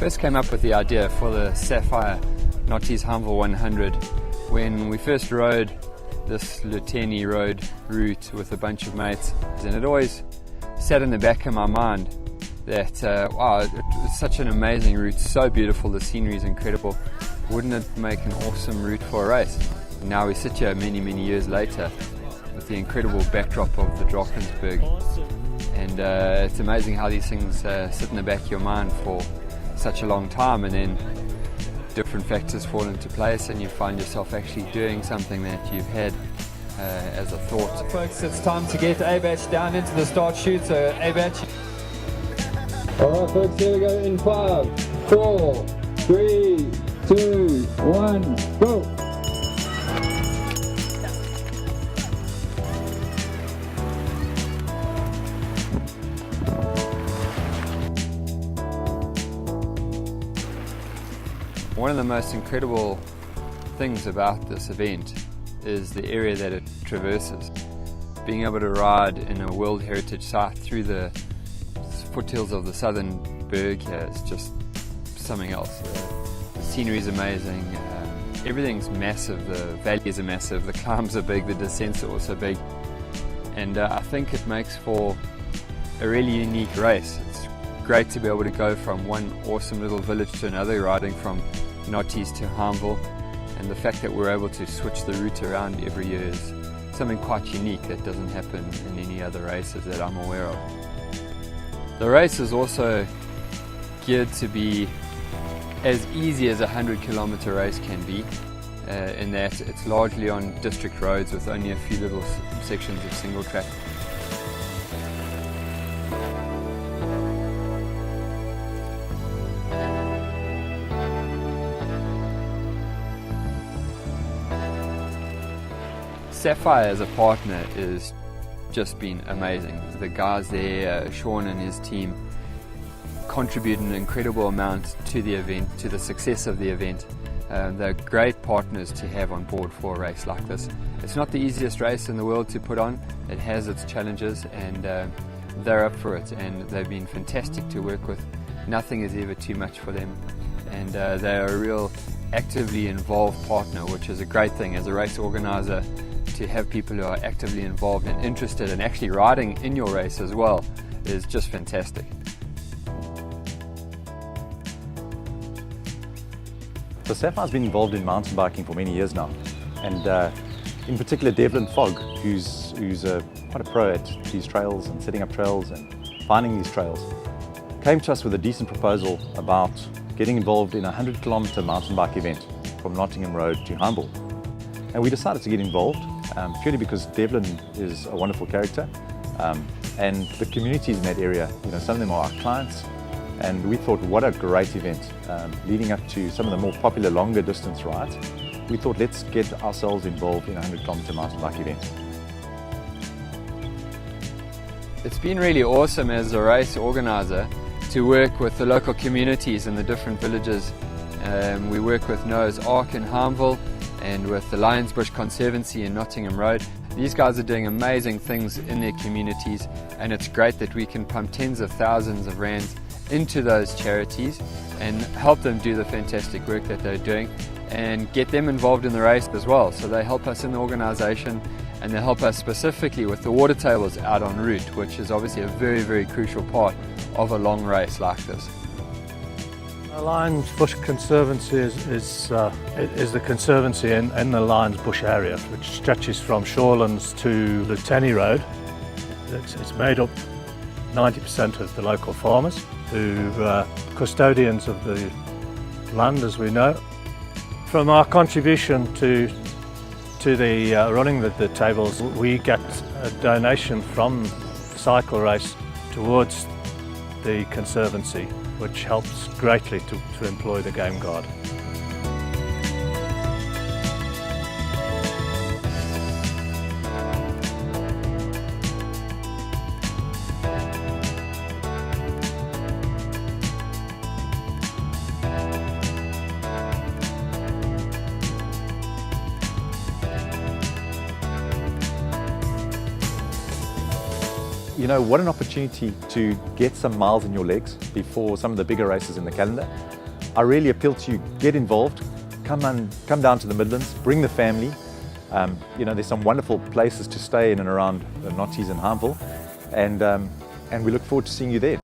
first came up with the idea for the Safire Notiies Himeville 100 when we first rode this Notiies road route with a bunch of mates, and it always sat in the back of my mind that wow, it's such an amazing route, so beautiful, the scenery is incredible. Wouldn't it make an awesome route for a race? Now we sit here many years later with the incredible backdrop of the Drakensberg, and it's amazing how these things sit in the back of your mind for such a long time, and then different factors fall into place and you find yourself actually doing something that you've had as a thought. Folks, it's time to get A-Batch down into the start chute, so A-Batch. Alright folks, here we go in 5, 4, 3, 2, 1, go! One of the most incredible things about this event is the area that it traverses. Being able to ride in a World Heritage Site through the foothills of the southern berg here is just something else. The scenery is amazing, everything's massive, the valleys are massive, the climbs are big, the descents are also big, and I think it makes for a really unique race. It's great to be able to go from one awesome little village to another, riding from Notiies to Himeville, and the fact that we're able to switch the route around every year is something quite unique that doesn't happen in any other races that I'm aware of. The race is also geared to be as easy as a 100-kilometer race can be, in that it's largely on district roads with only a few little sections of single track. Safire as a partner has just been amazing. The guys there, Sean and his team, contribute an incredible amount to the event, to the success of the event. They're great partners to have on board for a race like this. It's not the easiest race in the world to put on. It has its challenges, and they're up for it, and they've been fantastic to work with. Nothing is ever too much for them, and they're a real actively involved partner, which is a great thing as a race organizer. To have people who are actively involved and interested in actually riding in your race as well is just fantastic. So Safire's been involved in mountain biking for many years now, and in particular Devlin Fogg, who's quite a pro at these trails and setting up trails and finding these trails, came to us with a decent proposal about getting involved in a 100-kilometer mountain bike event from Nottingham Road to Himeville. And we decided to get involved purely because Devlin is a wonderful character, and the communities in that area, some of them are our clients, and we thought what a great event leading up to some of the more popular longer distance rides. We thought let's get ourselves involved in a 100-kilometer mountain bike event. It's been really awesome as a race organizer to work with the local communities in the different villages. We work with Noah's Ark in Himeville and with the Lions Bush Conservancy in Nottingham Road. These guys are doing amazing things in their communities, and it's great that we can pump tens of thousands of rands into those charities and help them do the fantastic work that they're doing and get them involved in the race as well. So they help us in the organisation, and they help us specifically with the water tables out en route, which is obviously a very crucial part of a long race like this. The Lions Bush Conservancy is the conservancy in the Lions Bush area, which stretches from Shorelands to Notiies Road. It's made up 90% of the local farmers who are custodians of the land, as we know. From our contribution to the running the tables, we get a donation from the cycle race towards the conservancy, which helps greatly to employ the game guard. you know, what an opportunity to get some miles in your legs before some of the bigger races in the calendar. I really appeal to you, get involved, come down to the Midlands, bring the family. You know, there's some wonderful places to stay in and around the Notiies and Himeville, and we look forward to seeing you there.